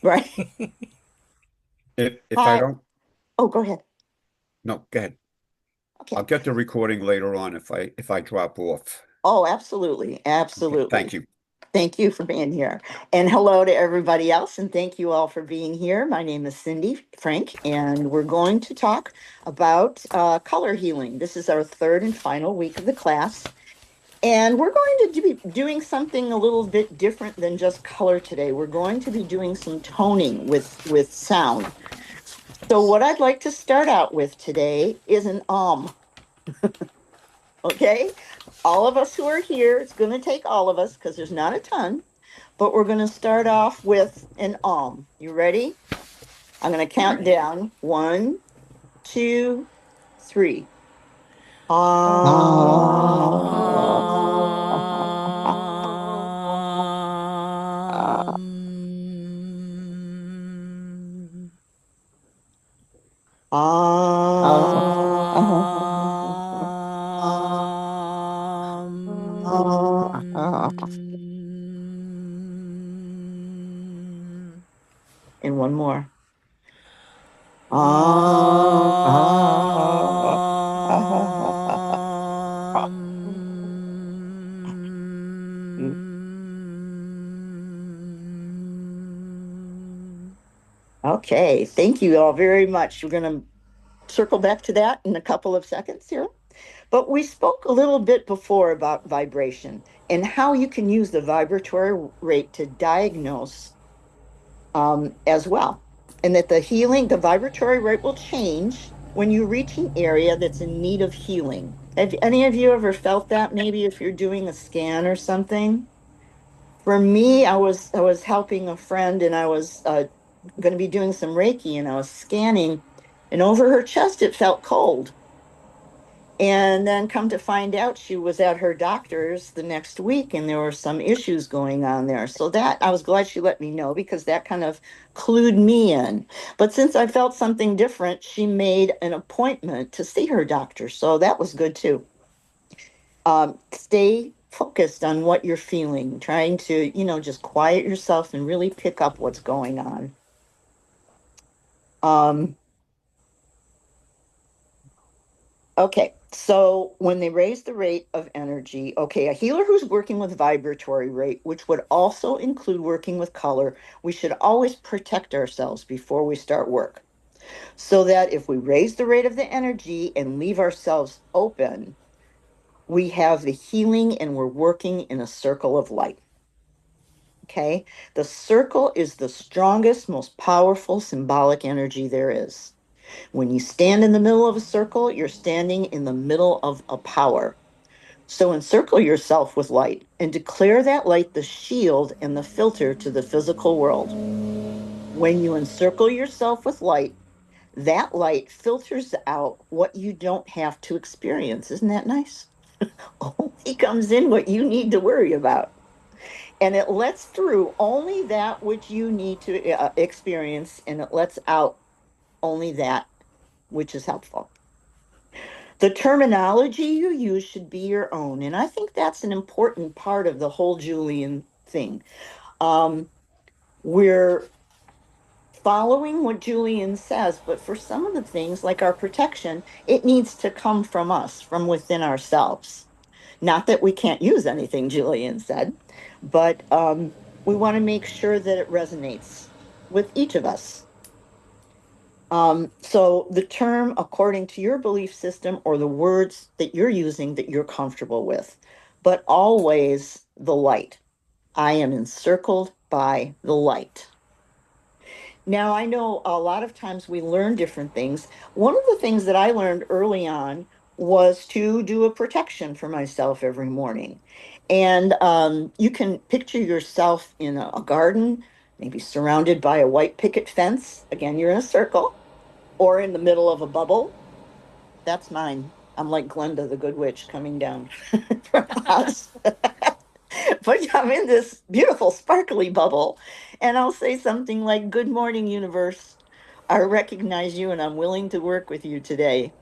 Right. If I Hi. don't, Oh, go ahead. no, go ahead. Okay. I'll get the recording later on if I drop off. Oh, absolutely. Okay, thank Absolutely. you. Thank you for being here. And hello to everybody else. And thank you all for being here. My name is Cindy Frank, and we're going to talk about color healing. This is our third and final week of the class. And we're going to be doing something a little bit different than just color today. We're going to be doing some toning with sound. So what I'd like to start out with today is an okay? All of us who are here, it's going to take all of us because there's not a ton, but we're going to start off with an You ready? I'm going to count down. One, two, three. And one more. Okay, thank you all very much. We're going to circle back to that in a couple of seconds here. But we spoke a little bit before about vibration and how you can use the vibratory rate to diagnose as well. And that the vibratory rate will change when you reach an area that's in need of healing. Have any of you ever felt that maybe if you're doing a scan or something? For me, I was helping a friend and I was going to be doing some Reiki and I was scanning and over her chest it felt cold. And then come to find out she was at her doctor's the next week and there were some issues going on there. So that I was glad she let me know because that kind of clued me in. But since I felt something different, she made an appointment to see her doctor. So that was good too. Stay focused on what you're feeling, trying to, just quiet yourself and really pick up what's going on. Um, Okay, so when they raise the rate of energy, okay, a healer who's working with vibratory rate, which would also include working with color, we should always protect ourselves before we start work. So that if we raise the rate of the energy and leave ourselves open, we have the healing and we're working in a circle of light. Okay, the circle is the strongest, most powerful symbolic energy there is. When you stand in the middle of a circle, you're standing in the middle of a power. So encircle yourself with light and declare that light the shield and the filter to the physical world. When you encircle yourself with light, that light filters out what you don't have to experience. Isn't that nice? Only comes in what you need to worry about. And it lets through only that which you need to experience, and it lets out only that which is helpful. The terminology you use should be your own. And I think that's an important part of the whole Julian thing. Um, we're following what Julian says, but for some of the things, like our protection, it needs to come from us, from within ourselves. Not that we can't use anything, Julian said, but we want to make sure that it resonates with each of us. So the term according to your belief system or the words that you're using that you're comfortable with, but always the light. I am encircled by the light. Now, I know a lot of times we learn different things. One of the things that I learned early on was to do a protection for myself every morning. And you can picture yourself in a garden, maybe surrounded by a white picket fence. Again, you're in a circle or in the middle of a bubble. That's mine. I'm like Glenda, the good witch, coming down from the house. But I'm in this beautiful, sparkly bubble. And I'll say something like, "Good morning, universe. I recognize you and I'm willing to work with you today.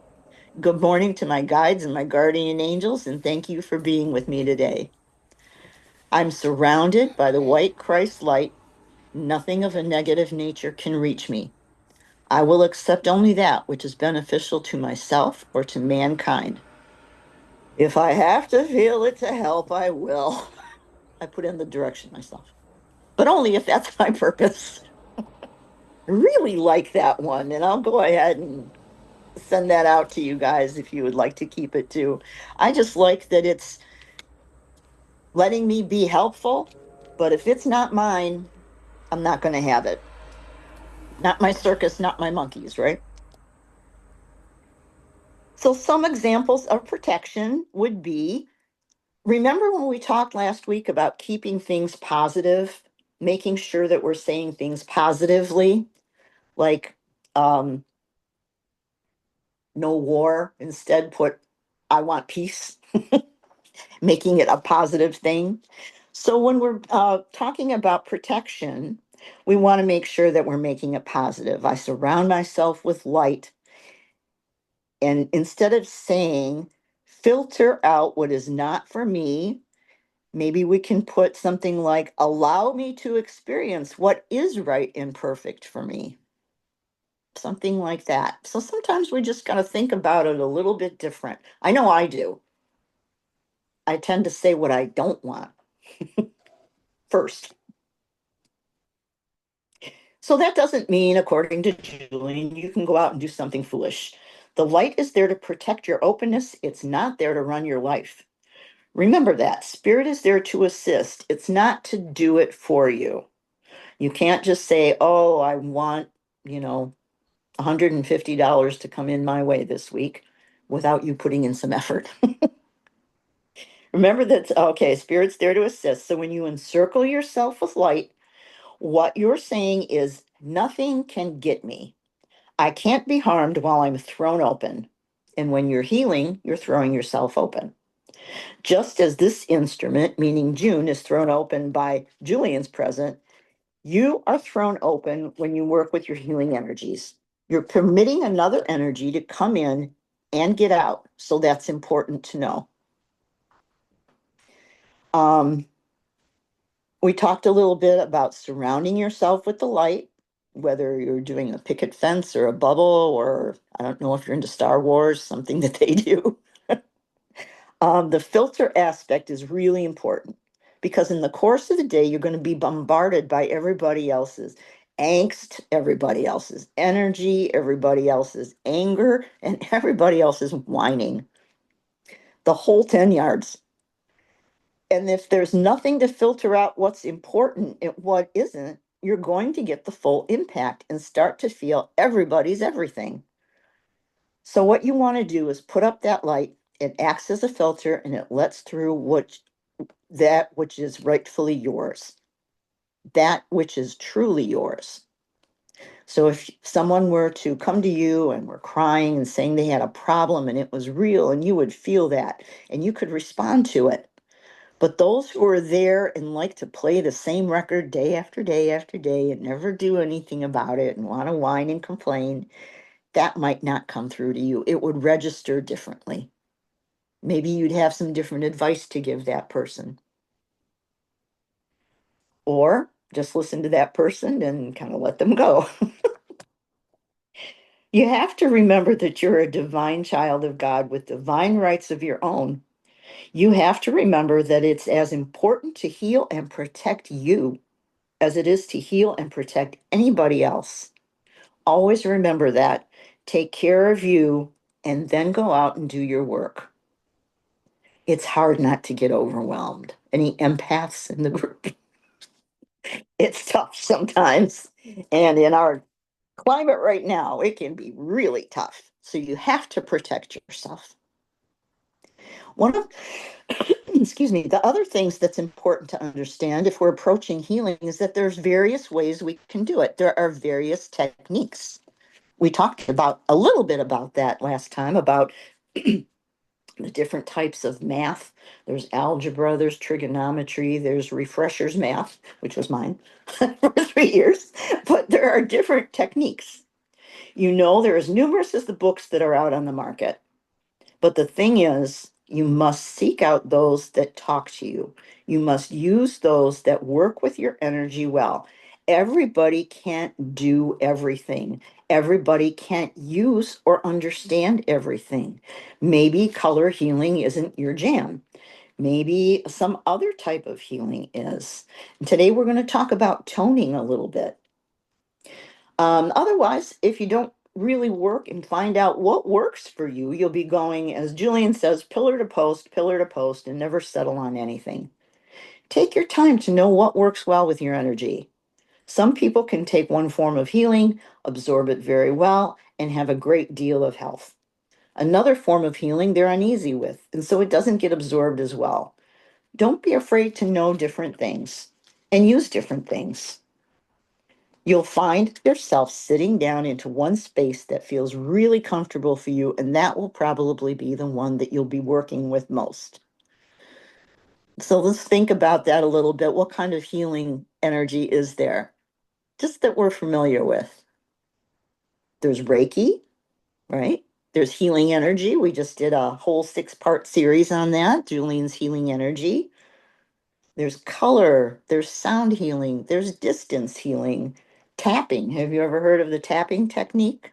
Good morning to my guides and my guardian angels, and thank you for being with me today. I'm surrounded by the white Christ light Nothing of a negative nature can reach me. I will accept only that which is beneficial to myself or to mankind. If I have to feel it to help, I will. I put in the direction myself, but only if that's my purpose. I really like that one, and I'll go ahead and send that out to you guys if you would like to keep it too. I just like that it's letting me be helpful, but if it's not mine, I'm not going to have it. Not my circus, not my monkeys, right? So, some examples of protection would be, remember when we talked last week about keeping things positive, making sure that we're saying things positively, like um, no war, instead put, I want peace, making it a positive thing. So, when we're talking about protection, we want to make sure that we're making it positive. I surround myself with light. And instead of saying, filter out what is not for me, maybe we can put something like, allow me to experience what is right and perfect for me. Something like that. So sometimes we just got to think about it a little bit different. I know I do. I tend to say what I don't want first. So that doesn't mean, according to Julian, you can go out and do something foolish. The light is there to protect your openness, it's not there to run your life. Remember that spirit is there to assist. It's not to do it for you. You can't just say, oh, I want, you know, $150 to come in my way this week without you putting in some effort. Remember that, okay, spirit's there to assist. So when you encircle yourself with light, what you're saying is, nothing can get me. I can't be harmed while I'm thrown open. And when you're healing, you're throwing yourself open. Just as this instrument, meaning June, is thrown open by Julian's present, you are thrown open when you work with your healing energies. You're permitting another energy to come in and get out. So that's important to know. Um, we talked a little bit about surrounding yourself with the light, whether you're doing a picket fence or a bubble, or I don't know if you're into Star Wars, something that they do. The filter aspect is really important because in the course of the day, you're going to be bombarded by everybody else's angst, everybody else's energy, everybody else's anger, and everybody else's whining, the whole 10 yards. And if there's nothing to filter out what's important and what isn't, you're going to get the full impact and start to feel everybody's everything. So, what you want to do is put up that light. It acts as a filter and it lets through that which is rightfully yours, that which is truly yours. So if someone were to come to you and were crying and saying they had a problem and it was real and you would feel that and you could respond to it. But those who are there and like to play the same record day after day after day and never do anything about it and want to whine and complain, that might not come through to you. It would register differently. Maybe you'd have some different advice to give that person. Or just listen to that person and kind of let them go. You have to remember that you're a divine child of God with divine rights of your own. You have to remember that it's as important to heal and protect you as it is to heal and protect anybody else. Always remember that. Take care of you and then go out and do your work. It's hard not to get overwhelmed. Any empaths in the group? It's tough sometimes. And in our climate right now, it can be really tough. So you have to protect yourself. One of, excuse me, the other things that's important to understand if we're approaching healing is that there's various ways we can do it. There are various techniques. We talked about a little bit about that last time about the different types of math. There's algebra, there's trigonometry, there's refreshers math, which was mine for 3 years. But there are different techniques. You know, they're as numerous as the books that are out on the market. But the thing is, you must seek out those that talk to you. You must use those that work with your energy well. Everybody can't do everything. Everybody can't use or understand everything. Maybe color healing isn't your jam. Maybe some other type of healing is. Today, we're going to talk about toning a little bit. Otherwise, if you don't really work and find out what works for you, you'll be going, as Julian says, pillar to post, and never settle on anything. Take your time to know what works well with your energy. Some people can take one form of healing, absorb it very well, and have a great deal of health. Another form of healing they're uneasy with, and so it doesn't get absorbed as well. Don't be afraid to know different things and use different things. You'll find yourself sitting down into one space that feels really comfortable for you, and that will probably be the one that you'll be working with most. So let's think about that a little bit. What kind of healing energy is there? Just that we're familiar with. There's Reiki, right? There's healing energy. We just did a whole 6-part series on that, Julian's healing energy. There's color, there's sound healing, there's distance healing, tapping. Have you ever heard of the tapping technique?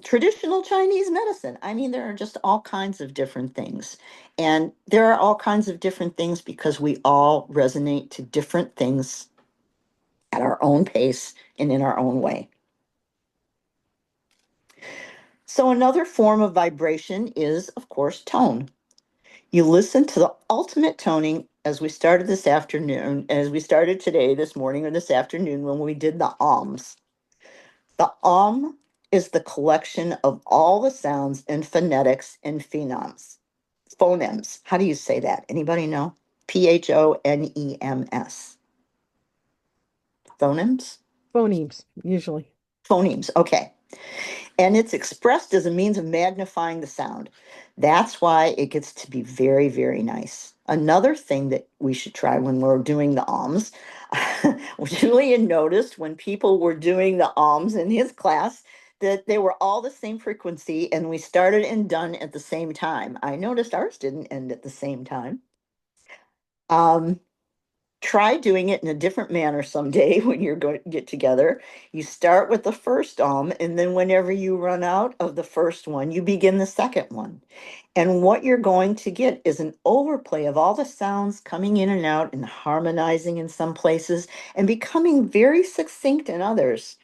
Traditional Chinese medicine. I mean, there are just all kinds of different things. And there are all kinds of different things because we all resonate to different things at our own pace and in our own way. So, another form of vibration is, of course, tone. You listen to the ultimate toning as we started this afternoon, as we started today, this morning, or this afternoon when we did the alms. The is the collection of all the sounds and phonetics and phenoms. Phonemes. How do you say that? Anybody know? Phonemes. Phonemes? Phonemes, usually. Phonemes. Okay. And it's expressed as a means of magnifying the sound. That's why it gets to be very, very nice. Another thing that we should try when we're doing the alms, Julian noticed when people were doing the alms in his class that they were all the same frequency and we started and done at the same time. I noticed ours didn't end at the same time. Um, Try doing it in a different manner someday when you're going to get together. You start with the first and then whenever you run out of the first one, you begin the second one. And what you're going to get is an overplay of all the sounds coming in and out and harmonizing in some places and becoming very succinct in others.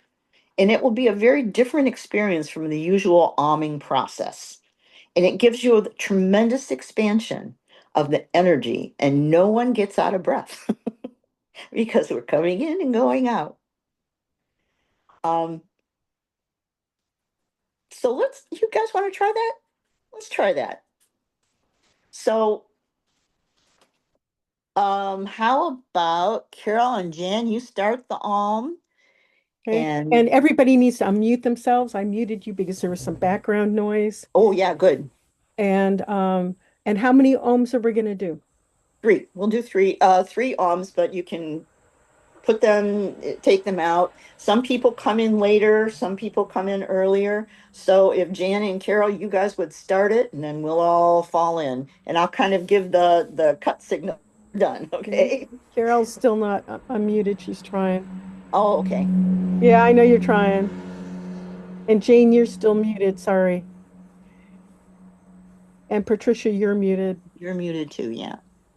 And it will be a very different experience from the usual alming process. And it gives you a tremendous expansion of the energy, and no one gets out of breath. Because we're coming in and going out. Um, so you guys want to try that? Let's try that. So, how about Carol and Jan, you start the Okay. and And everybody needs to unmute themselves. I muted you because there was some background noise. oh yeah, good. And um, and how many ohms are we gonna do? 3. We'll do 3, 3 but you can put them, take them out. Some people come in later, some people come in earlier. So if Jan and Carol, you guys would start it and then we'll all fall in. And I'll kind of give the cut signal done, Okay. okay? Carol's still not unmuted. She's trying. Oh, okay. Yeah, I know you're trying. And Jane, you're still muted. Sorry. And Patricia, you're muted. You're muted too, yeah.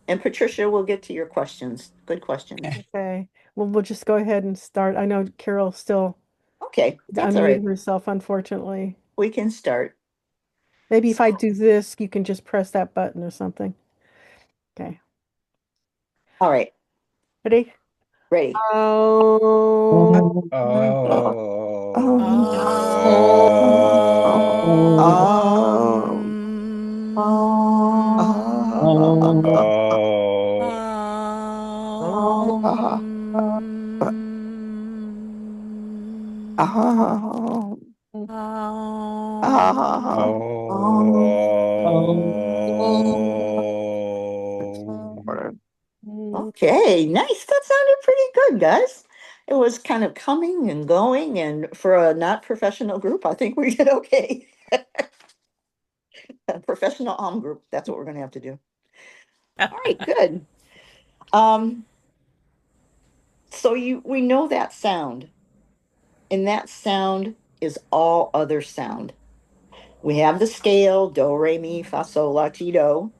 And Patricia, we'll get to your questions. Good questions. Okay. Well, we'll just go ahead and start. I know Carol still Okay, that's all right. unmuted herself, unfortunately. We can start. Maybe if So, I do this, you can just press that button or something. Okay. all right, Ready? ready. Oh. Oh. Oh. Oh. Okay, nice. That sounded pretty good, guys. It was kind of coming and going, and for a not professional group, I think we did okay. A professional group, that's what we're going to have to do. All right, good. Um, So we know that sound, and that sound is all other sound. We have the scale, do, re, mi, fa, sol, la, ti, do,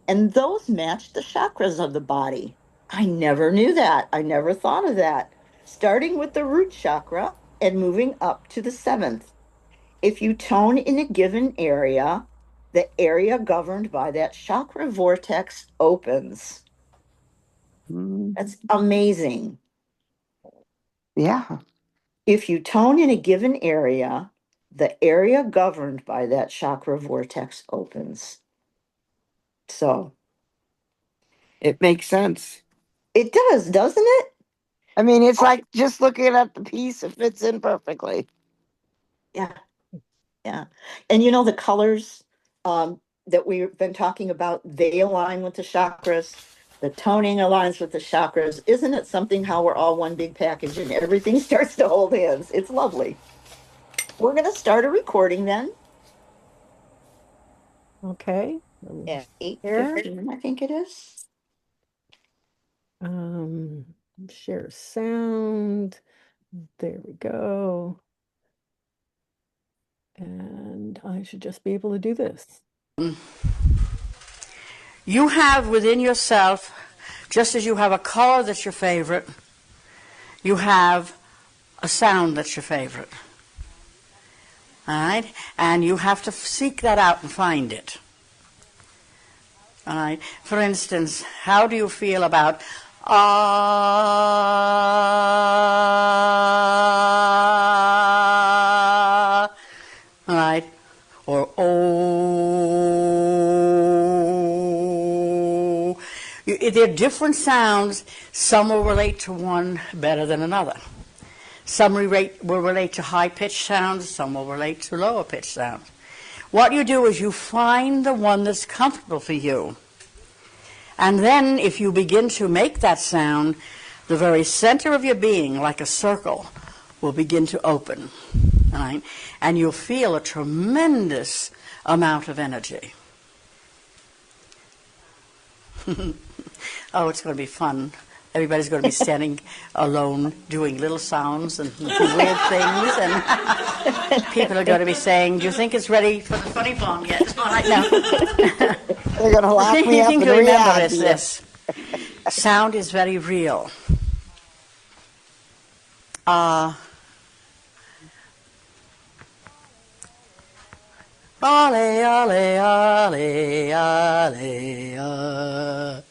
and those match the chakras of the body. I never knew that. I never thought of that. Starting with the root chakra and moving up to the seventh. If you tone in a given area, the area governed by that chakra vortex opens. Mm, That's amazing. yeah. If you tone in a given area, the area governed by that chakra vortex opens. So It makes sense. it does, doesn't it? I mean, it's like just looking at the piece, it fits in perfectly. Yeah, yeah. And you know, the colors that we've been talking about, they align with the chakras. The toning aligns with the chakras. Isn't it something how we're all one big package and everything starts to hold hands? It's lovely. We're going to start a recording then Okay. Let me at share. 8:15, I think it is. Um, share sound. There we go. And I should just be able to do this. You have within yourself, just as you have a color that's your favorite, you have a sound that's your favorite. All right? And you have to seek that out and find it. All right? For instance, how do you feel about ah? All right? Or oh. They're different sounds. Some will relate to one better than another. Some will relate to high-pitched sounds. Some will relate to lower-pitched sounds. What you do is you find the one that's comfortable for you. And then if you begin to make that sound, the very center of your being, like a circle, will begin to open. Right? And you'll feel a tremendous amount of energy. Oh, it's going to be fun. Everybody's going to be standing alone doing little sounds and weird things. And people are going to be saying, do you think it's ready for the funny bomb yet? All right, now. They're going to lock The me up thing in to remember reality. is this. Sound is very real. Ale, ale, ale, ale,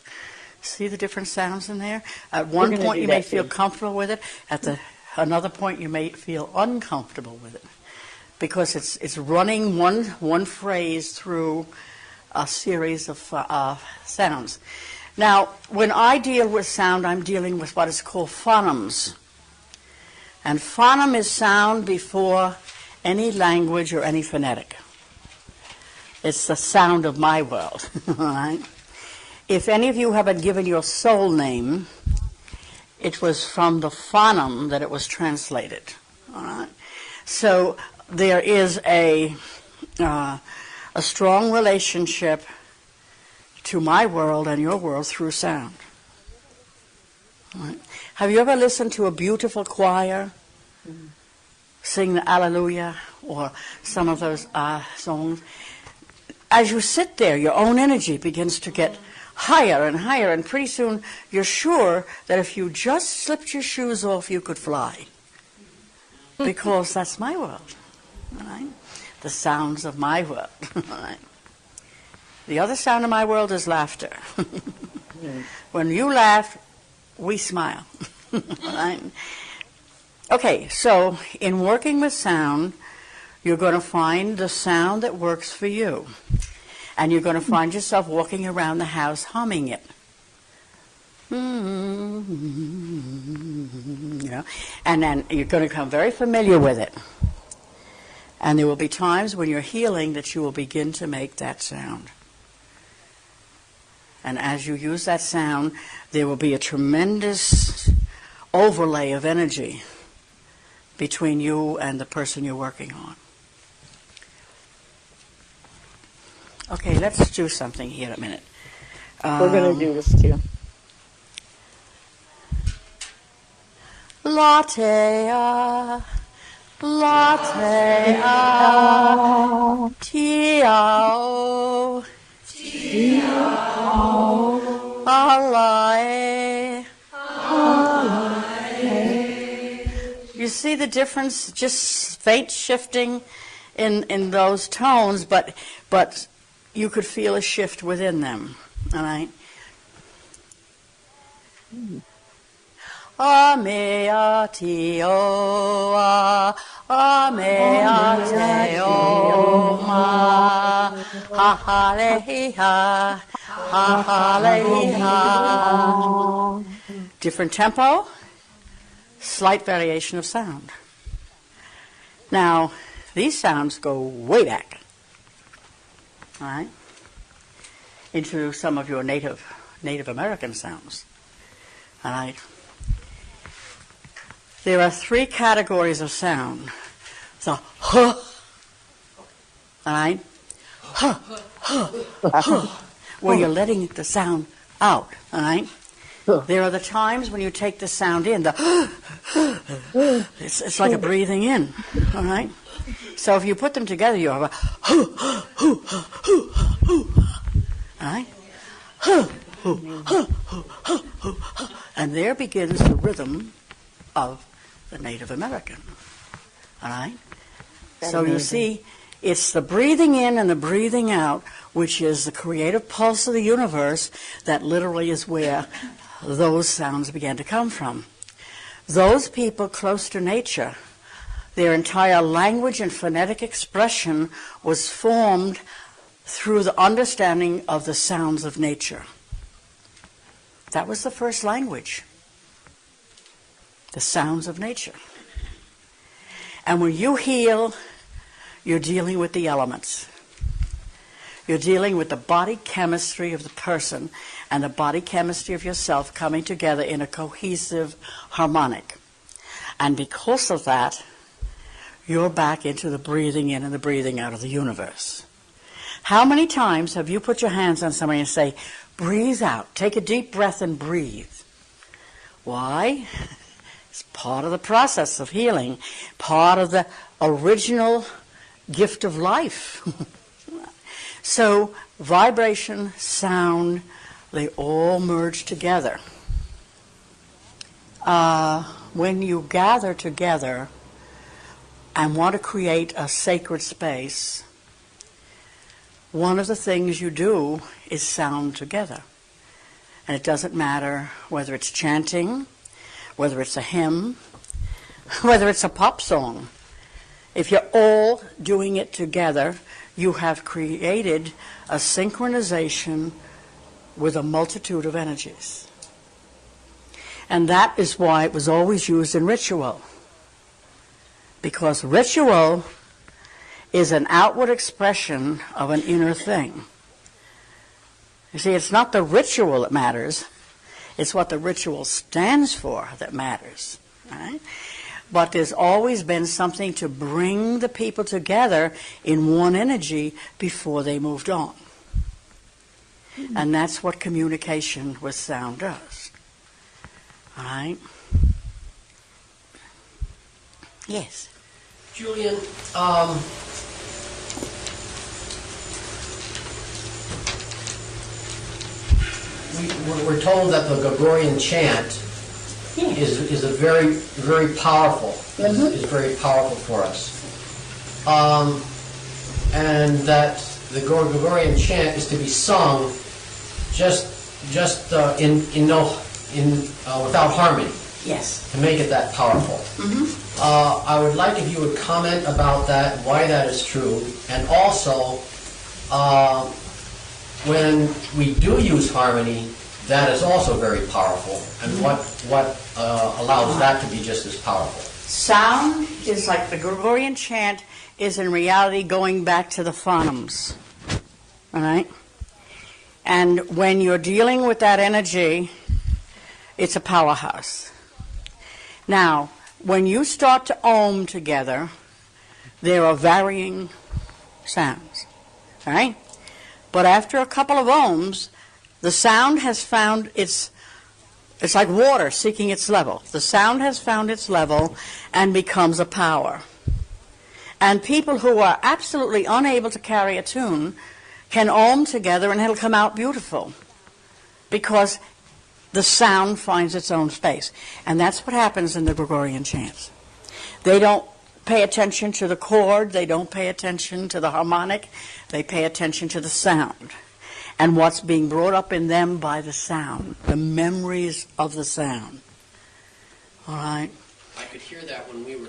See the different sounds in there? At We're one gonna point do you may that feel too. comfortable with it. At another point you may feel uncomfortable with it. Because it's running one phrase through a series of sounds. Now, when I deal with sound, I'm dealing with what is called phonemes. And phoneme is sound before any language or any phonetic. It's the sound of my world. All right? If any of you have been given your soul name, it was from the phoneme that it was translated. All right? So there is a strong relationship to my world and your world through sound. All right? Have you ever listened to a beautiful choir sing the Alleluia or some of those songs? As you sit there, your own energy begins to get higher and higher, and pretty soon you're sure that if you just slipped your shoes off, you could fly. Because that's my world. All right? The sounds of my world. All right? The other sound of my world is laughter. When you laugh, we smile. All right? Okay, so in working with sound, you're going to find the sound that works for you. And you're going to find yourself walking around the house humming it. You know? And then you're going to become very familiar with it. And there will be times when you're healing that you will begin to make that sound. And as you use that sound, there will be a tremendous overlay of energy between you and the person you're working on. Okay, let's do something here in a minute. We're going to do this too. latte, latte, tiao, alae. You see the difference? Just faint shifting in those tones, but you could feel a shift within them. All right. Amea tio amea teo ma ha ha le ha ha le ha. Different tempo, slight variation of sound. Now, these sounds go way back, all right, into some of your Native American sounds, all right. There are 3 categories of sound. The huh, all right, huh, huh, huh, where you're letting the sound out, all right. There are the times when you take the sound in, it's like a breathing in, all right? So if you put them together, you have a all right? And there begins the rhythm of the Native American, all right? So you see, it's the breathing in and the breathing out, which is the creative pulse of the universe, that literally is where those sounds began to come from. Those people close to nature, their entire language and phonetic expression was formed through the understanding of the sounds of nature. That was the first language, the sounds of nature. And when you heal, you're dealing with the elements. You're dealing with the body chemistry of the person and the body chemistry of yourself coming together in a cohesive harmonic. And because of that, you're back into the breathing in and the breathing out of the universe. How many times have you put your hands on somebody and say, breathe out, take a deep breath and breathe? Why? It's part of the process of healing, part of the original gift of life. So vibration, sound, they all merge together. When you gather together and want to create a sacred space, one of the things you do is sound together. And it doesn't matter whether it's chanting, whether it's a hymn, whether it's a pop song. If you're all doing it together, you have created a synchronization with a multitude of energies. And that is why it was always used in ritual. Because ritual is an outward expression of an inner thing. You see, it's not the ritual that matters. It's what the ritual stands for that matters. Right? But there's always been something to bring the people together in one energy before they moved on. And that's what communication with sound does. All right? Yes? Julian, we're told that the Gregorian chant is a very, very powerful, is very powerful for us. And that the Gregorian chant is to be sung just without harmony. Yes. To make it that powerful. I would like if you would comment about that, why that is true, and also when we do use harmony, that is also very powerful, and what allows that to be just as powerful. Sound is like the Gregorian chant is in reality going back to the phonemes. All right? And when you're dealing with that energy, it's a powerhouse. Now, when you start to ohm together, there are varying sounds. All right? But after a couple of ohms, the sound has found its It's like water seeking its level. The sound has found its level and becomes a power. And people who are absolutely unable to carry a tune can ohm together and it'll come out beautiful because the sound finds its own space. And that's what happens in the Gregorian chants. They don't pay attention to the chord, they don't pay attention to the harmonic, they pay attention to the sound and what's being brought up in them by the sound, the memories of the sound. All right? I could hear that when we were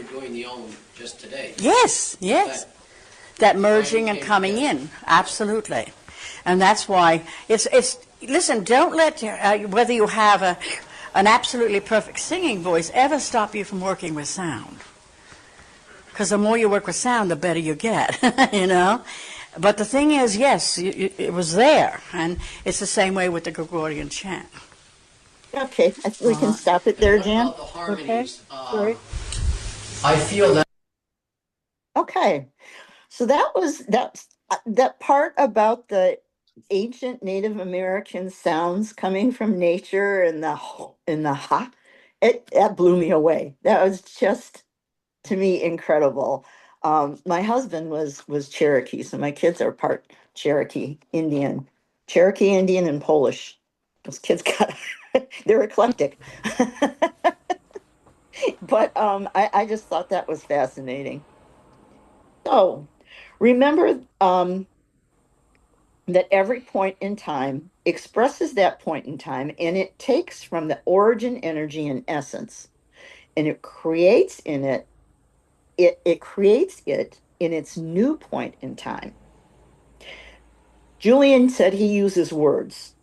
doing the ohm just today. Yes, yes. That merging and coming in, absolutely. And that's why it's listen, don't let whether you have an absolutely perfect singing voice ever stop you from working with sound. Because the more you work with sound, the better you get, you know. But the thing is, yes, it was there, and it's the same way with the Gregorian chant. Okay, I think we can stop it there, What Jan. about the harmonies? Sorry. I feel that. Okay, so that part about the ancient Native American sounds coming from nature and the ha, that blew me away. That was just to me incredible. My husband was Cherokee, so my kids are part Cherokee Indian and Polish. Those kids got they're eclectic. But I just thought that was fascinating. So remember that every point in time expresses that point in time, and it takes from the origin energy and essence, and it creates it creates it in its new point in time. Julian said he uses words.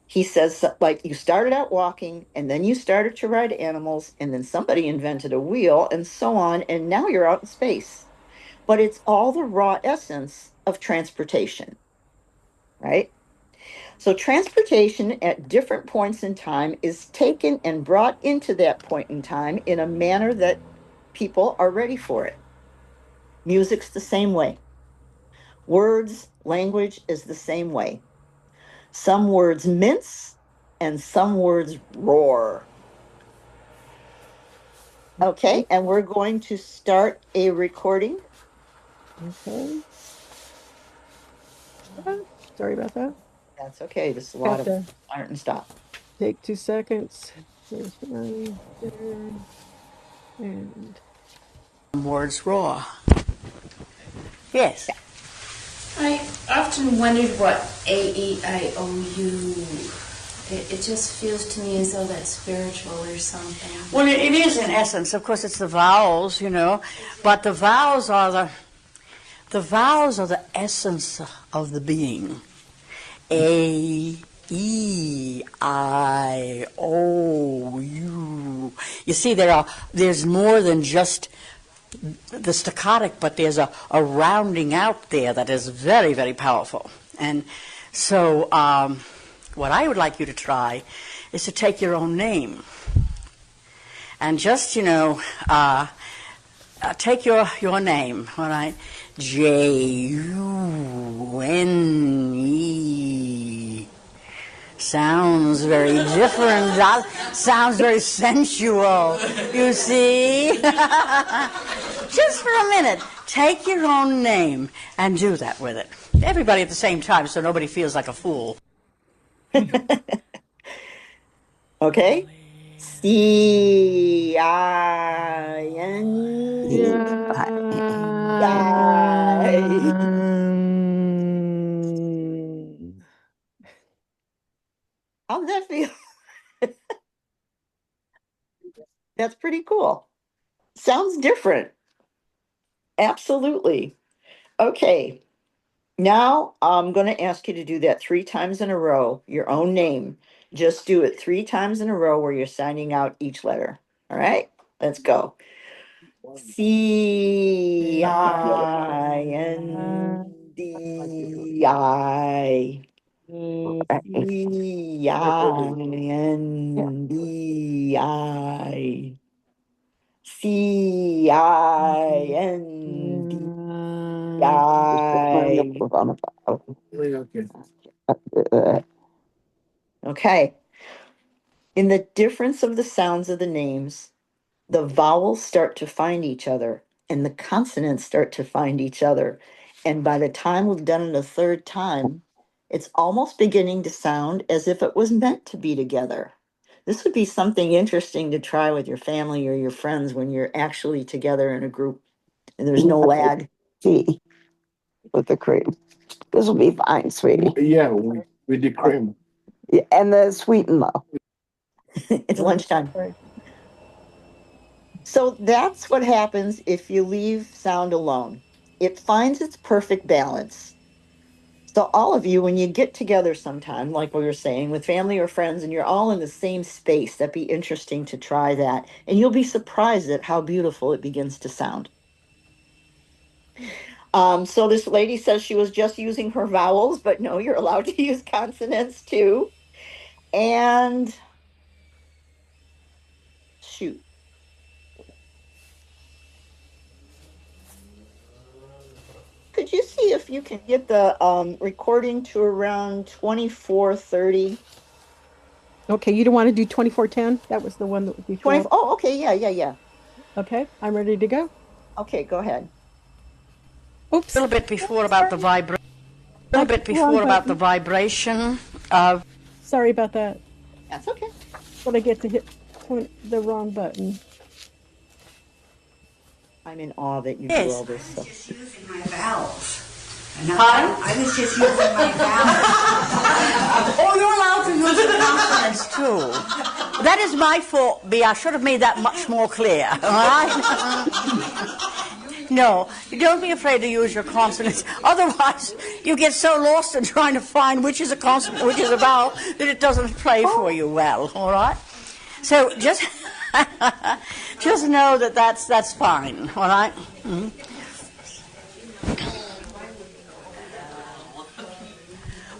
He says, like, you started out walking, and then you started to ride animals, and then somebody invented a wheel, and so on, and now you're out in space. But it's all the raw essence of transportation, right? So, transportation at different points in time is taken and brought into that point in time in a manner that people are ready for it. Music's the same way. Words, language is the same way. Some words mince and some words roar. Okay, and we're going to start a recording. Okay. Sorry about that. That's okay. Just a lot of Got to start and stop. take 2 seconds. There's one there. And Words raw. Yes. I often wondered what AEIOU. It just feels to me as though that's spiritual or something. Well, it is in essence. Of course, it's the vowels, you know, but the vowels are the essence of the being. A, E, I, O, U. You see, there's more than just the staccato, but there's a rounding out there that is very, very powerful. And so what I would like you to try is to take your own name and just, you know, take your name, all right? June. Sounds very different. Sounds very sensual, you see? Just for a minute, take your own name and do that with it. Everybody at the same time so nobody feels like a fool. Okay. C-I-N. How's that feel? That's pretty cool. Sounds different. Absolutely. Okay. Now I'm going to ask you to do that 3 times in a row, your own name. Just do it 3 times in a row where you're signing out each letter. All right? Let's go. C-I-N-D-I. C-I-N-D-I. C-I-N-D-I. Okay. In the difference of the sounds of the names, the vowels start to find each other and the consonants start to find each other. And by the time we've done it a third time, it's almost beginning to sound as if it was meant to be together. This would be something interesting to try with your family or your friends when you're actually together in a group and there's no lag. Tea with the cream. This will be fine, sweetie. Yeah, with the cream. Yeah, and the sweeten though. It's lunchtime. Right. So that's what happens if you leave sound alone. It finds its perfect balance. So all of you, when you get together sometime, like we were saying, with family or friends, and you're all in the same space, that'd be interesting to try that. And you'll be surprised at how beautiful it begins to sound. So this lady says she was just using her vowels, but no, you're allowed to use consonants too. And shoot. Could you see if you can get the recording to around 24:30? Okay, you don't want to do 24:10? That was the one that was before. 20, oh, okay, yeah. Okay, I'm ready to go. Okay, go ahead. Oops. A little bit before about the vibration. A little bit before about the vibration of. Sorry about that. That's okay. But I get to hit the wrong button. I'm in awe that you do all this stuff. Just using my vowels. I was just using my vowels. Oh, you're allowed to use the consonants too. That is my fault, B. I should have made that much more clear. All right? No, don't be afraid to use your consonants. Otherwise, you get so lost in trying to find which is a consonant, which is a vowel, that it doesn't play for you well. All right? So just just know that that's fine. All right? Mm-hmm.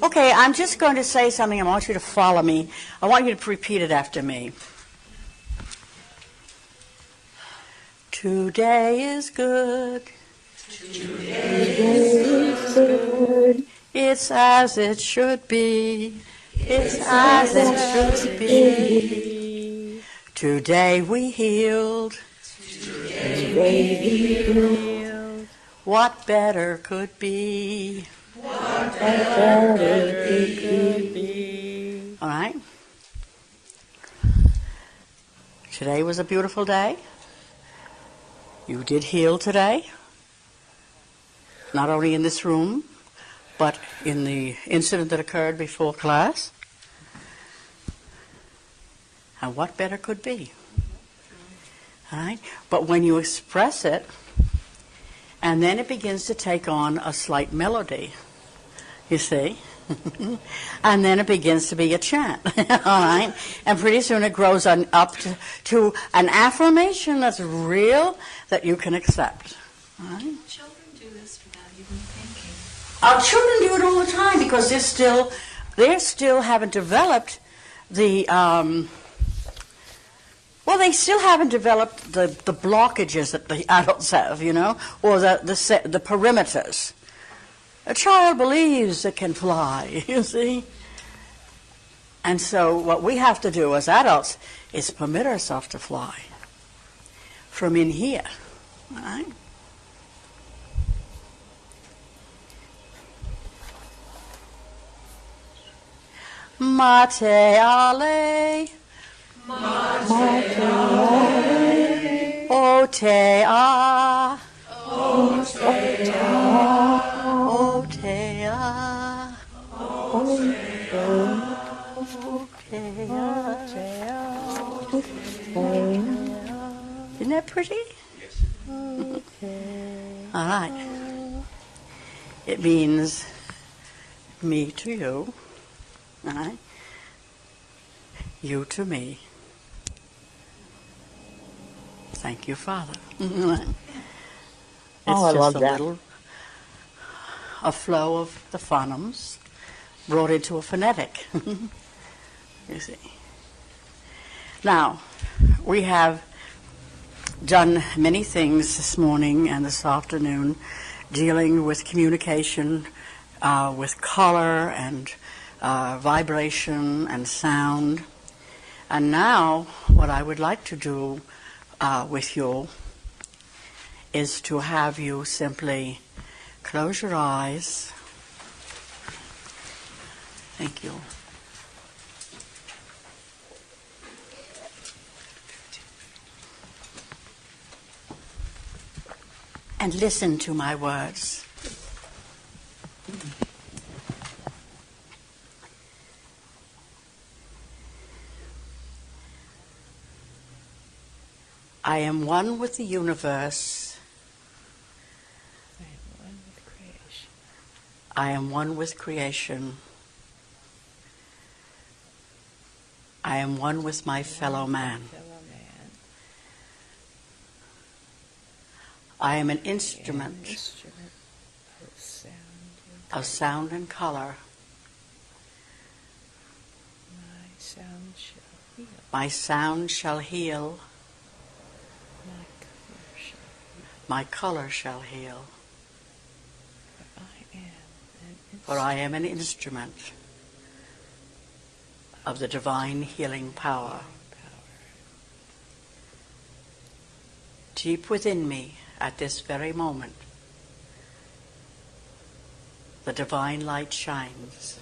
Okay, I'm just going to say something. I want you to follow me. I want you to repeat it after me. Today is good. Today is good. It's as it should be. It's as it should be. Today we healed. Today we healed. What better could be? What better could be? All right. Today was a beautiful day. You did heal today. Not only in this room, but in the incident that occurred before class. And what better could be? All right? But when you express it, and then it begins to take on a slight melody, you see? And then it begins to be a chant, all right? And pretty soon it grows up to an affirmation that's real, that you can accept. All right? Children do this without even thinking. Our children do it all the time because they still haven't developed the they still haven't developed the blockages that the adults have, you know, or the perimeters. A child believes it can fly, you see. And so what we have to do as adults is permit ourselves to fly from in here, all right? Mate ale, Mate ale, o te a, o te a, o te a, o te a. Isn't that pretty? Yes. All right. It means me to you. All right. You to me. Thank you, Father. It's I love just that. a flow of the phonemes brought into a phonetic. You see. Now, we have done many things this morning and this afternoon dealing with communication, with color and vibration and sound. And now, what I would like to do with you is to have you simply close your eyes. Thank you. And listen to my words. I am one with the universe. I am one with creation. I am one with creation. I am one with my fellow man. I am an instrument of sound and color. My sound shall heal. My color shall heal. For I am an instrument of the divine healing power. Deep within me, at this very moment, the divine light shines.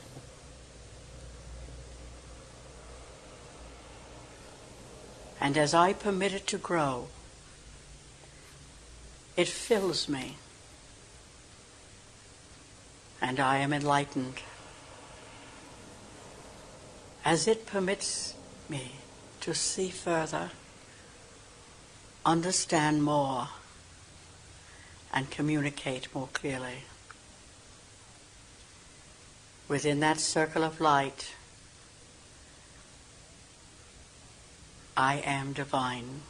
And as I permit it to grow, it fills me, and I am enlightened. As it permits me to see further, understand more, and communicate more clearly. Within that circle of light, I am divine.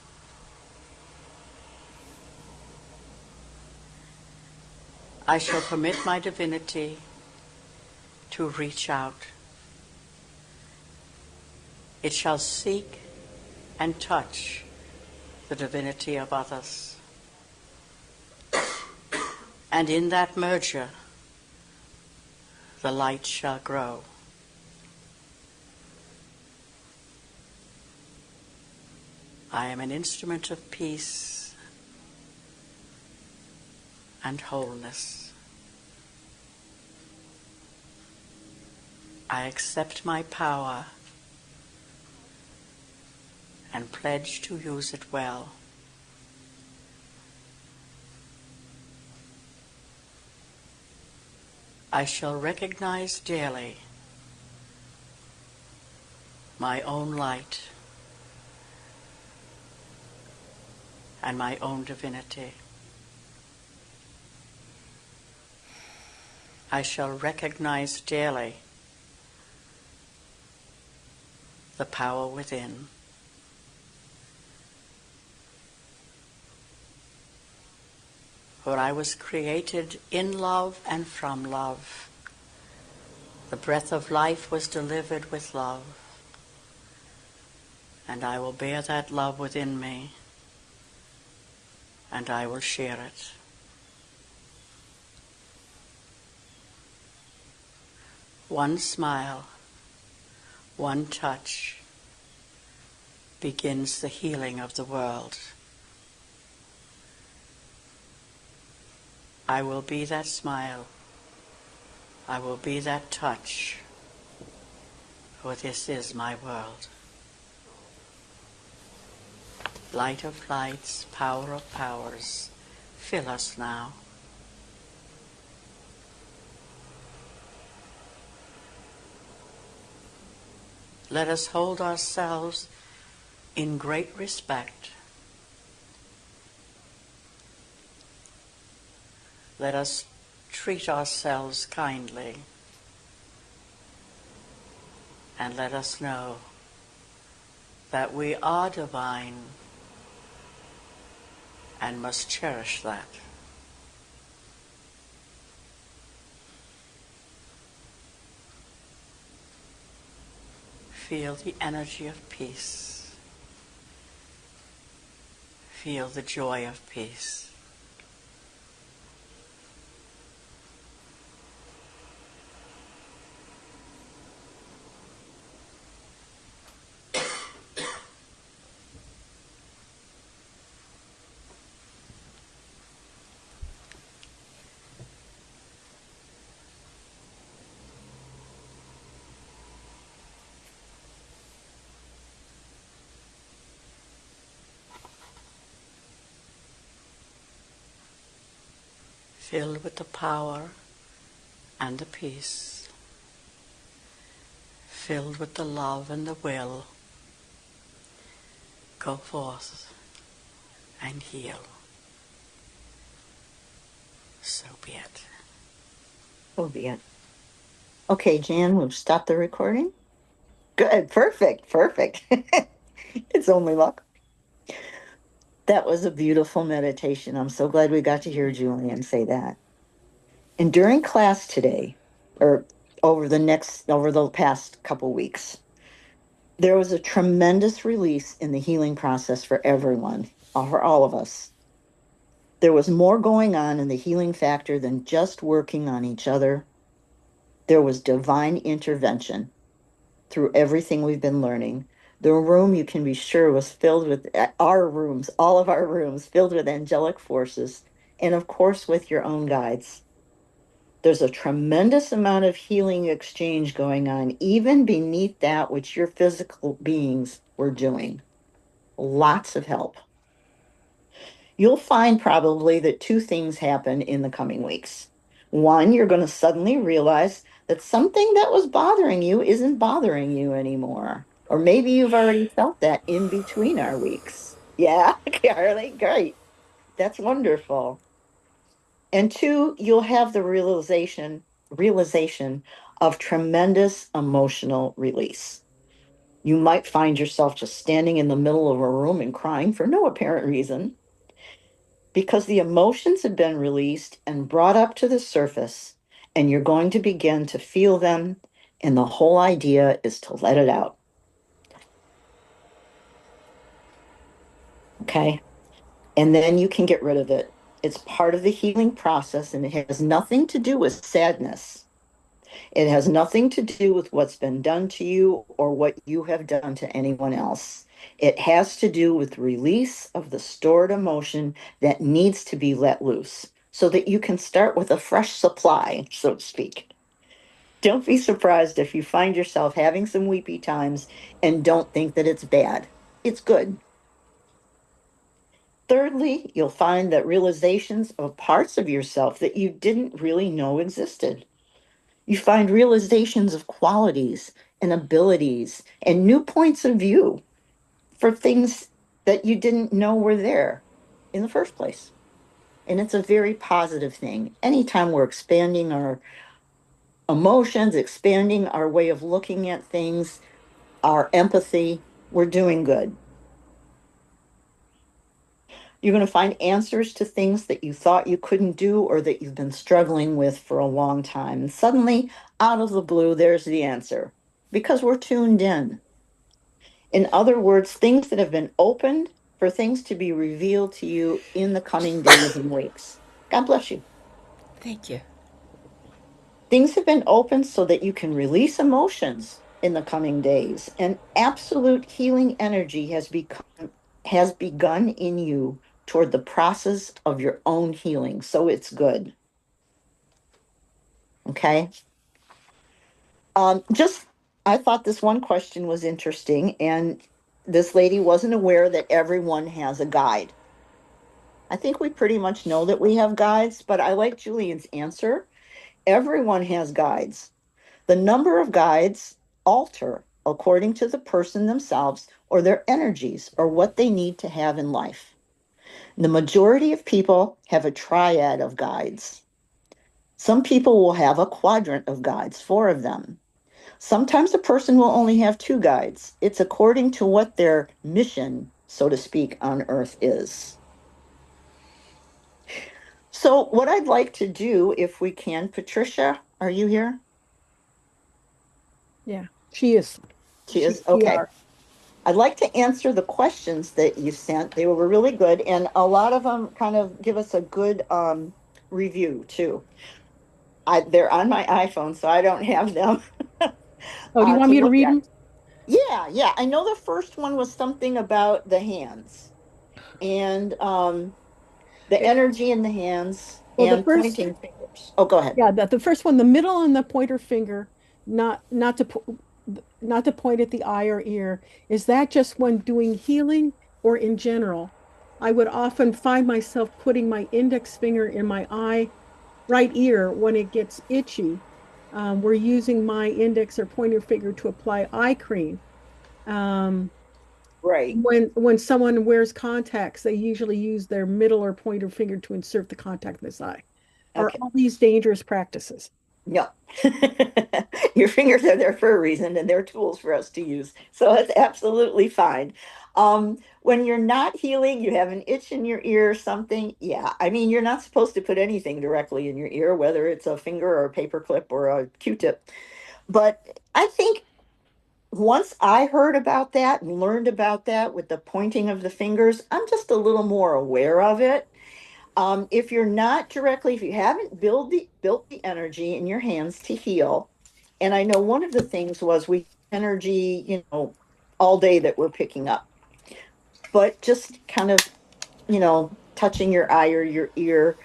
I shall permit my divinity to reach out. It shall seek and touch the divinity of others. And in that merger, the light shall grow. I am an instrument of peace and wholeness. I accept my power and pledge to use it well. I shall recognize daily my own light and my own divinity. I shall recognize daily the power within. For I was created in love and from love. The breath of life was delivered with love. And I will bear that love within me, and I will share it. One smile, one touch begins the healing of the world. I will be that smile. I will be that touch, for this is my world. Light of lights, power of powers, fill us now. Let us hold ourselves in great respect. Let us treat ourselves kindly. And let us know that we are divine and must cherish that. Feel the energy of peace. Feel the joy of peace. filled with the power and the peace, filled with the love and the will. Go forth and heal. So be it. So be it. Okay, Jan, we'll stop the recording. Good. Perfect. Perfect. It's only luck. That was a beautiful meditation. I'm so glad we got to hear Julian say that. And during class today, or over the past couple weeks, there was a tremendous release in the healing process for everyone, for all of us. There was more going on in the healing factor than just working on each other. There was divine intervention through everything we've been learning. The room, you can be sure, was filled with our rooms, all of our rooms, filled with angelic forces, and of course, with your own guides. There's a tremendous amount of healing exchange going on, even beneath that which your physical beings were doing. Lots of help. You'll find probably that two things happen in the coming weeks. One, you're going to suddenly realize that something that was bothering you isn't bothering you anymore. Or maybe you've already felt that in between our weeks. Yeah, Carly, great. That's wonderful. And two, you'll have the realization of tremendous emotional release. You might find yourself just standing in the middle of a room and crying for no apparent reason because the emotions have been released and brought up to the surface, and you're going to begin to feel them. And the whole idea is to let it out. Okay. And then you can get rid of it. It's part of the healing process, and it has nothing to do with sadness. It has nothing to do with what's been done to you or what you have done to anyone else. It has to do with release of the stored emotion that needs to be let loose so that you can start with a fresh supply, so to speak. Don't be surprised if you find yourself having some weepy times and don't think that it's bad. It's good. Thirdly, you'll find that realizations of parts of yourself that you didn't really know existed. You find realizations of qualities and abilities and new points of view for things that you didn't know were there in the first place. And it's a very positive thing. Anytime we're expanding our emotions, expanding our way of looking at things, our empathy, we're doing good. You're going to find answers to things that you thought you couldn't do or that you've been struggling with for a long time. And suddenly, out of the blue, there's the answer because we're tuned in. In other words, things that have been opened for things to be revealed to you in the coming days and weeks. God bless you. Thank you. Things have been opened so that you can release emotions in the coming days. And absolute healing energy has begun in you toward the process of your own healing. So it's good. Okay. Just I thought this one question was interesting, and this lady wasn't aware that everyone has a guide. I think we pretty much know that we have guides, but I like Julian's answer. Everyone has guides. The number of guides alter according to the person themselves or their energies or what they need to have in life. The majority of people have a triad of guides. Some people will have a quadrant of guides, four of them. Sometimes a person will only have two guides. It's according to what their mission, so to speak, on Earth is. So, what I'd like to do, if we can, Patricia, are you here? Yeah, she is. She is? She Okay. are. I'd like to answer the questions that you sent. They were really good, and a lot of them kind of give us a good review too. They're on my iPhone, so I don't have them Oh, do you want to me to look read at. them? Yeah, yeah. I know the first one was something about the hands and the energy in the hands Well, the and first, pointing fingers. Oh, go ahead. yeah, the first one, the middle and the pointer finger, not to point at the eye or ear. Is that just when doing healing or in general? I would often find myself putting my index finger in my eye right ear, when it gets itchy, we're using my index or pointer finger to apply eye cream. Um, Right. when someone wears contacts, they usually use their middle or pointer finger to insert the contact in this eye. Are Okay. all these dangerous practices? No. Your fingers are there for a reason and they're tools for us to use. So it's absolutely fine. When you're not healing, you have an itch in your ear or something. Yeah. I mean, you're not supposed to put anything directly in your ear, whether it's a finger or a paper clip or a Q-tip. But I think once I heard about that and learned about that with the pointing of the fingers, I'm just a little more aware of it. If you're not directly, if you haven't built the energy in your hands to heal, and I know one of the things was we energy, all day that we're picking up, but just kind of, touching your eye or your ear.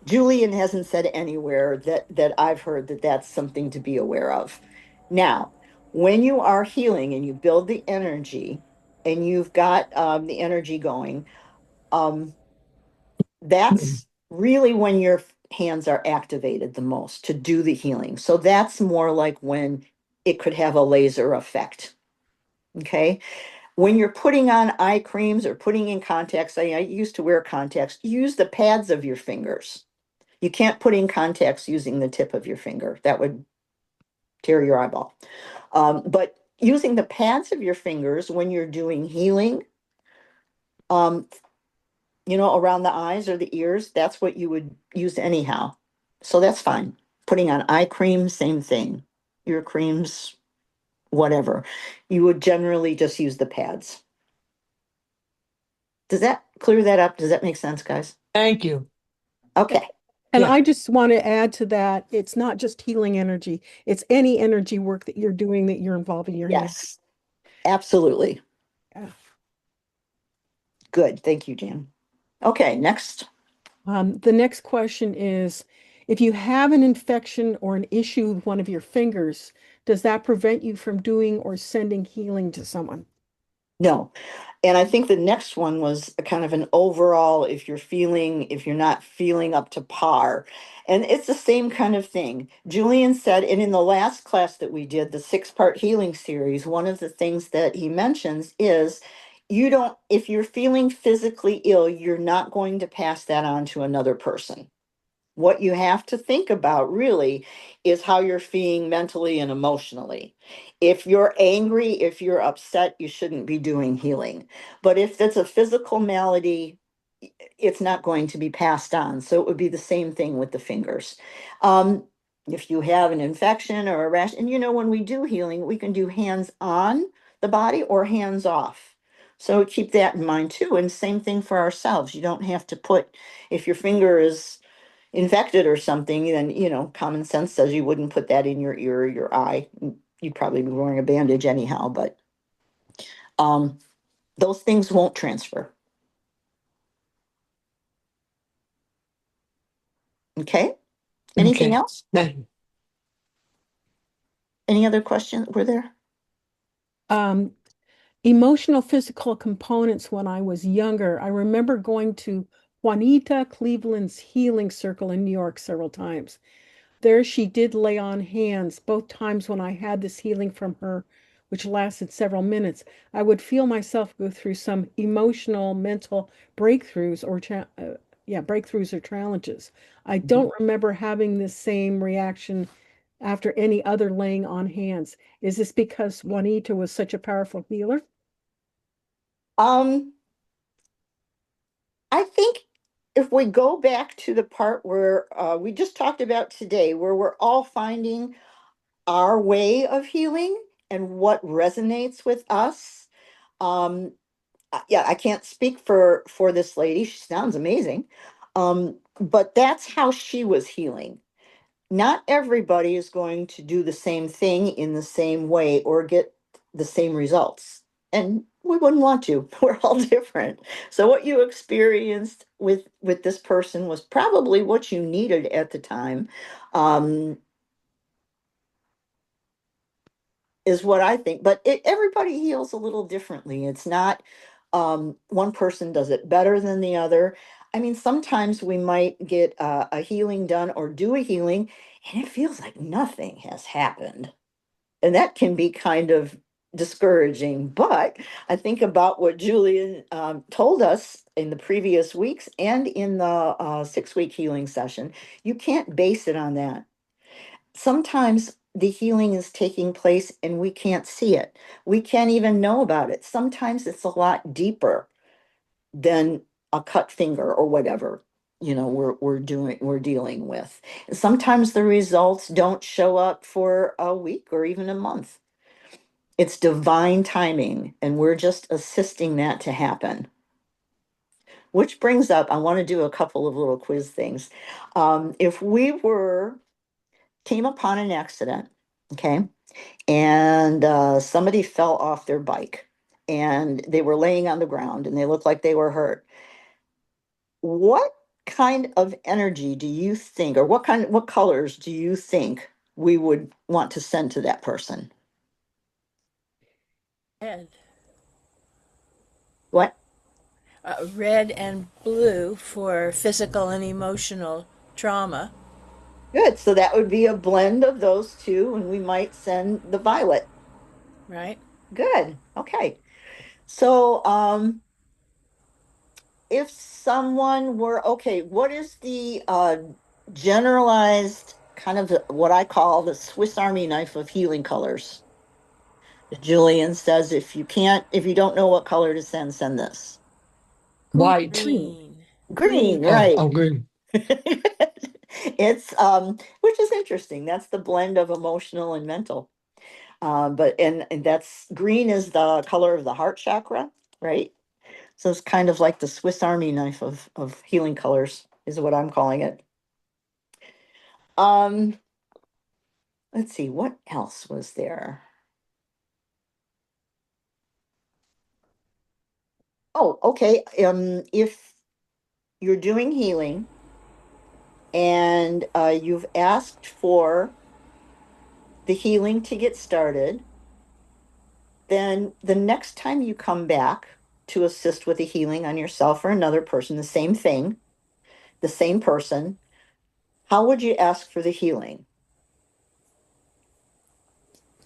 Julian hasn't said anywhere that I've heard that that's something to be aware of. Now, when you are healing and you build the energy and you've got the energy going, um, that's really when your hands are activated the most to do the healing. So that's more like when it could have a laser effect. Okay. When you're putting on eye creams or putting in contacts, I used to wear contacts, use the pads of your fingers. You can't put in contacts using the tip of your finger. That would tear your eyeball. But using the pads of your fingers when you're doing healing, um, around the eyes or the ears, that's what you would use anyhow. So that's fine. Putting on eye cream, same thing. Ear creams, whatever. You would generally just use the pads. Does that clear that up? Does that make sense, guys? Thank you. Okay. And Yeah. I just want to add to that, it's not just healing energy, it's any energy work that you're doing that you're involving your hands. Yes, absolutely. Yeah. Good. Thank you, Jan. Okay, next. The next question is, if you have an infection or an issue with one of your fingers, does that prevent you from doing or sending healing to someone? No. And I think the next one was a kind of an overall, if you're not feeling up to par. And it's the same kind of thing. Julian said, and in the last class that we did, the 6-part healing series, one of the things that he mentions is if you're feeling physically ill, you're not going to pass that on to another person. What you have to think about really is how you're feeling mentally and emotionally. If you're angry, if you're upset, you shouldn't be doing healing. But if it's a physical malady, it's not going to be passed on. So it would be the same thing with the fingers. Um, if you have an infection or a rash, and when we do healing, we can do hands on the body or hands off. So keep that in mind too. And same thing for ourselves. You don't have to if your finger is infected or something, then common sense says you wouldn't put that in your ear or your eye. You'd probably be wearing a bandage anyhow, but um, those things won't transfer. Okay. Anything Okay. else? Any other questions? Were there? Um, Emotional physical components when I was younger. I remember going to Juanita Cleveland's healing circle in New York several times. There she did lay on hands both times when I had this healing from her, which lasted several minutes. I would feel myself go through some emotional, mental breakthroughs breakthroughs or challenges. I don't remember having the same reaction after any other laying on hands. Is this because Juanita was such a powerful healer? Um, I think if we go back to the part where we just talked about today, where we're all finding our way of healing and what resonates with us. Um, yeah, I can't speak for this lady. She sounds amazing. But that's how she was healing. Not everybody is going to do the same thing in the same way or get the same results. And we wouldn't want to. We're all different. So what you experienced with this person was probably what you needed at the time. Um, is what I think. But everybody heals a little differently. It's not one person does it better than the other. I mean, sometimes we might get a healing done or do a healing, and it feels like nothing has happened. And that can be kind of discouraging. But I think about what Julian told us in the previous weeks and in the 6 week healing session. You can't base it on that. Sometimes the healing is taking place and we can't see it. We can't even know about it. Sometimes it's a lot deeper than a cut finger or whatever we're dealing with. Sometimes the results don't show up for a week or even a month. It's divine timing, and we're just assisting that to happen. Which brings up, I want to do a couple of little quiz things. If we came upon an accident, okay, and somebody fell off their bike and they were laying on the ground and they looked like they were hurt, what kind of energy do you think, or what colors do you think we would want to send to that person? Red. What? Red and blue for physical and emotional trauma. Good. So that would be a blend of those two, and we might send the violet. Right? Good. Okay. So, if someone were okay, what is the generalized kind of what I call the Swiss Army knife of healing colors? Julian says if you don't know what color to send this. White. Green. Green, Oh, right. oh, green. It's which is interesting. That's the blend of emotional and mental. But and that's green is the color of the heart chakra, right? So it's kind of like the Swiss Army knife of healing colors is what I'm calling it. Um, let's see, what else was there? Oh, okay. If you're doing healing and you've asked for the healing to get started, then the next time you come back to assist with the healing on yourself or another person, the same thing, the same person, how would you ask for the healing?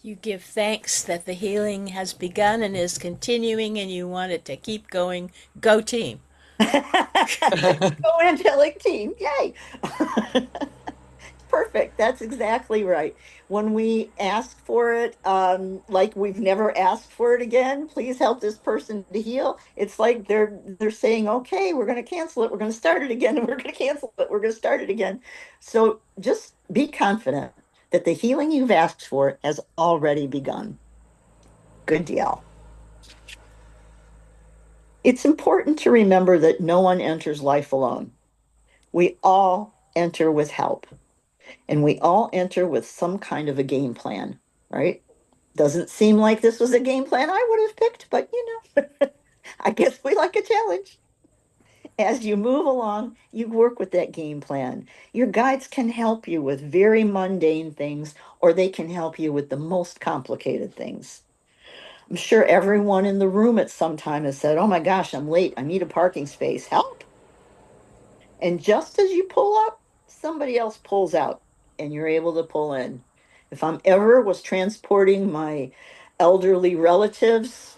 You give thanks that the healing has begun and is continuing, and you want it to keep going. Go team. Go angelic team. Yay. Perfect. That's exactly right. When we ask for it, like we've never asked for it again, please help this person to heal. It's like they're saying, okay, we're going to cancel it. We're going to start it again, and we're going to cancel it. We're going to start it again. So just be confident that the healing you've asked for has already begun. Good deal. It's important to remember that no one enters life alone. We all enter with help. And we all enter with some kind of a game plan, right? Doesn't seem like this was a game plan I would have picked, but I guess we like a challenge. As you move along, you work with that game plan. Your guides can help you with very mundane things, or they can help you with the most complicated things. I'm sure everyone in the room at some time has said, oh my gosh, I'm late. I need a parking space. Help. And just as you pull up, somebody else pulls out and you're able to pull in. If I'm ever was transporting my elderly relatives,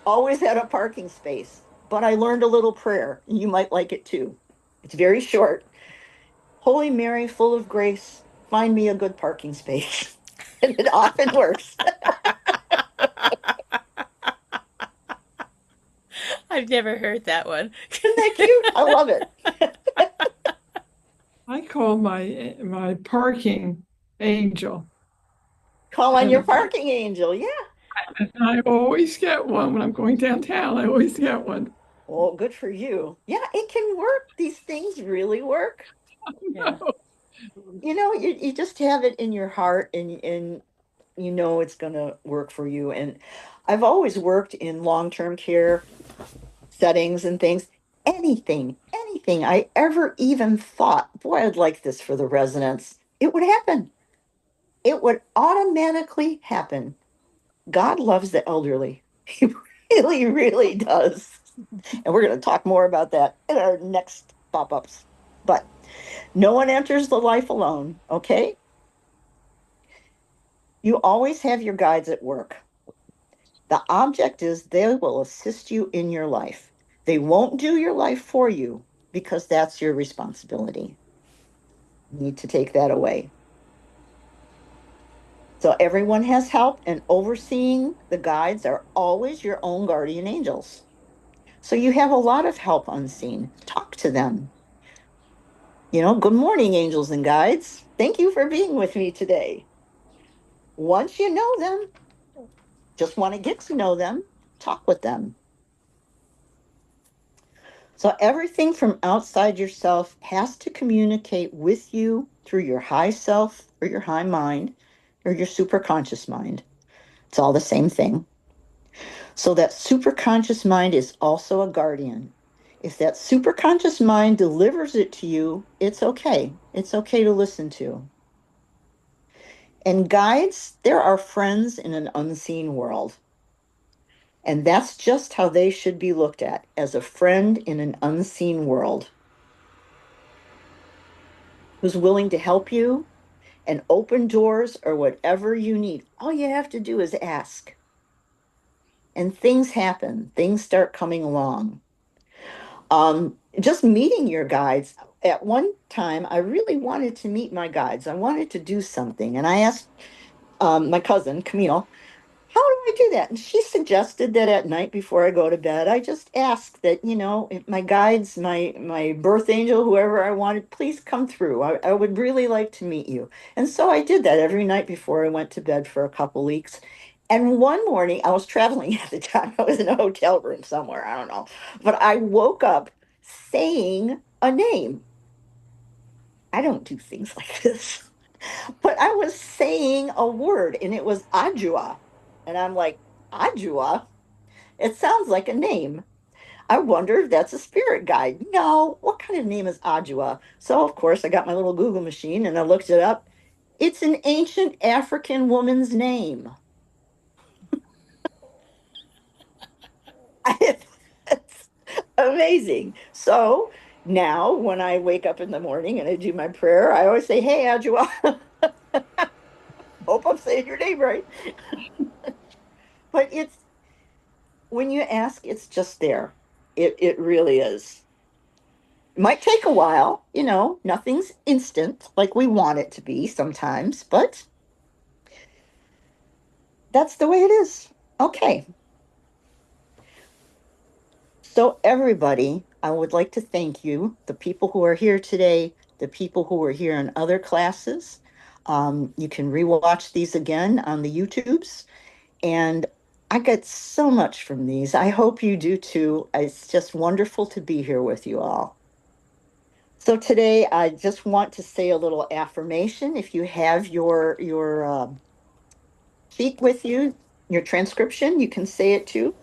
always had a parking space, but I learned a little prayer, and you might like it too. It's very short. Holy Mary, full of grace, find me a good parking space. And it often works. I've never heard that one. Isn't that cute? I love it. I call my parking angel. Call on your And parking angel. Yeah. I always get one when I'm going downtown. I always get one. Well, good for you. Yeah, it can work. These things really work. Yeah. You just have it in your heart, and it's going to work for you. And I've always worked in long-term care settings and things. Anything I ever even thought, boy, I'd like this for the residents, it would happen. It would automatically happen. God loves the elderly. He really, really does. And we're going to talk more about that in our next pop-ups. But no one enters the life alone, okay? You always have your guides at work. The object is they will assist you in your life. They won't do your life for you because that's your responsibility. You need to take that away. So everyone has help, and overseeing the guides are always your own guardian angels. So you have a lot of help unseen. Talk to them. Good morning, angels and guides. Thank you for being with me today. Once you know them, just want to get to know them, talk with them. So everything from outside yourself has to communicate with you through your high self or your high mind or your superconscious mind. It's all the same thing. So that superconscious mind is also a guardian. If that superconscious mind delivers it to you, it's okay. It's okay to listen to. And guides, there are friends in an unseen world. And that's just how they should be looked at, as a friend in an unseen world who's willing to help you and open doors or whatever you need. All you have to do is ask. And things happen, things start coming along. Just meeting your guides. At one time, I really wanted to meet my guides. I wanted to do something. And I asked my cousin, Camille, how do I do that? And she suggested that at night before I go to bed, I just ask that, if my guides, my birth angel, whoever I wanted, please come through. I would really like to meet you. And so I did that every night before I went to bed for a couple weeks. And one morning, I was traveling at the time. I was in a hotel room somewhere, I don't know. But I woke up saying a name. I don't do things like this. But I was saying a word, and it was Ajua. And I'm like, Ajua? It sounds like a name. I wonder if that's a spirit guide. No, what kind of name is Ajua? So, of course, I got my little Google machine and I looked it up. It's an ancient African woman's name. It's amazing. So now when I wake up in the morning and I do my prayer, I always say, hey, Ajua. Hope I'm saying your name right. But it's when you ask, it's just there. It really is. It might take a while, nothing's instant like we want it to be sometimes, but that's the way it is. Okay. So, everybody, I would like to thank you, the people who are here today, the people who are here in other classes. You can rewatch these again on the YouTubes. And I get so much from these. I hope you do too. It's just wonderful to be here with you all. So today, I just want to say a little affirmation. If you have your sheet with you, your transcription, you can say it too.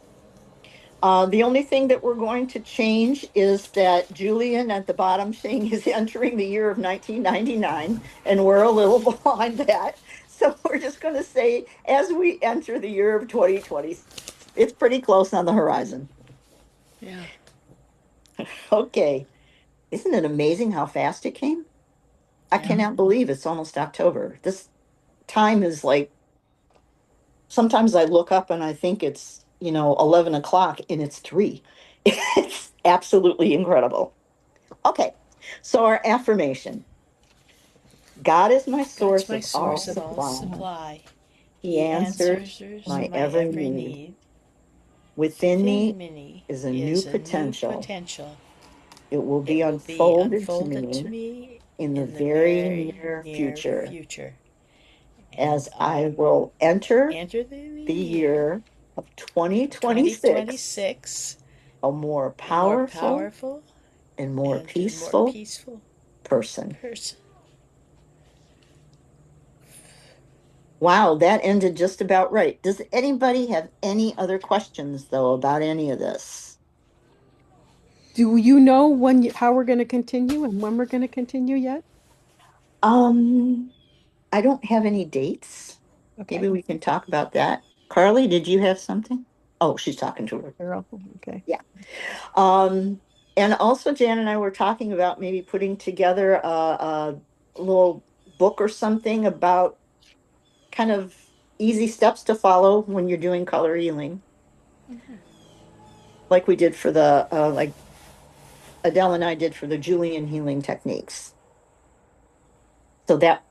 The only thing that we're going to change is that Julian at the bottom saying is entering the year of 1999, and we're a little behind that. So we're just going to say, as we enter the year of 2020, it's pretty close on the horizon. Yeah. Okay. Isn't it amazing how fast it came? I cannot believe it's almost October. This time is like, sometimes I look up and I think it's, 11 o'clock and it's 3. It's absolutely incredible. Okay, so our affirmation. God is my God's source my of all source of all supply. supply. He answers my every need. Within me is a new potential. It will be It will be unfolded to unfolded to me me in the in the very very near near future, future. as And I I will enter enter the the year year of 2026 2026 a more a more powerful powerful and more and a more peaceful peaceful person. person. Wow, that ended just about right. Does anybody have any other questions, though, about any of this? Do you know how we're going to continue and when we're going to continue yet? Um, I don't have any dates. Okay. Maybe we can talk about that. Carly, did you have something? Oh, she's talking to her. Carol, okay. Yeah. Um, And also, Jan and I were talking about maybe putting together a little book or something about kind of easy steps to follow when you're doing color healing, like we did for the like Adele and I did for the Julian healing techniques. So that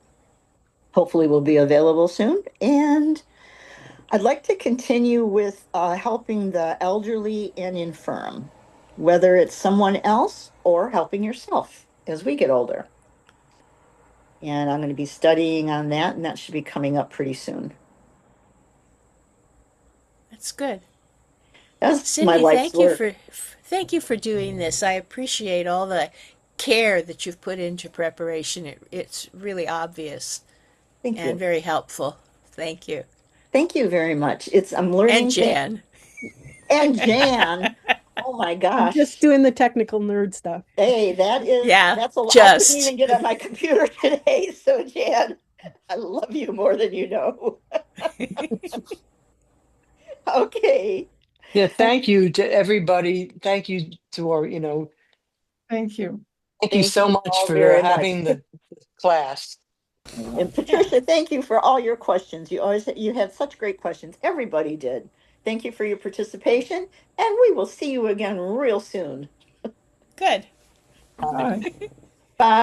hopefully will be available soon. And I'd like to continue with helping the elderly and infirm, whether it's someone else or helping yourself as we get older. And I'm going to be studying on that, and that should be coming up pretty soon. That's good. That's my Cindi, life's work. thank you for doing this. I appreciate all the care that you've put into preparation. It's really obvious Thank and you. very helpful. Thank you. Thank you very much. I'm And learning things. Jan. And Jan. Oh my I'm gosh. just doing the technical nerd stuff. Hey, Yeah, that's a lot. I couldn't just. even get on my computer today. So Jan, I love you more than you know. Okay. Yeah, thank you to everybody. Thank you to our, Thank you. thank you Thank so you much all for very much. having the class. And Patricia, thank you for all your questions. You had such great questions. Everybody did. Thank you for your participation, and we will see you again real soon. Good. Bye.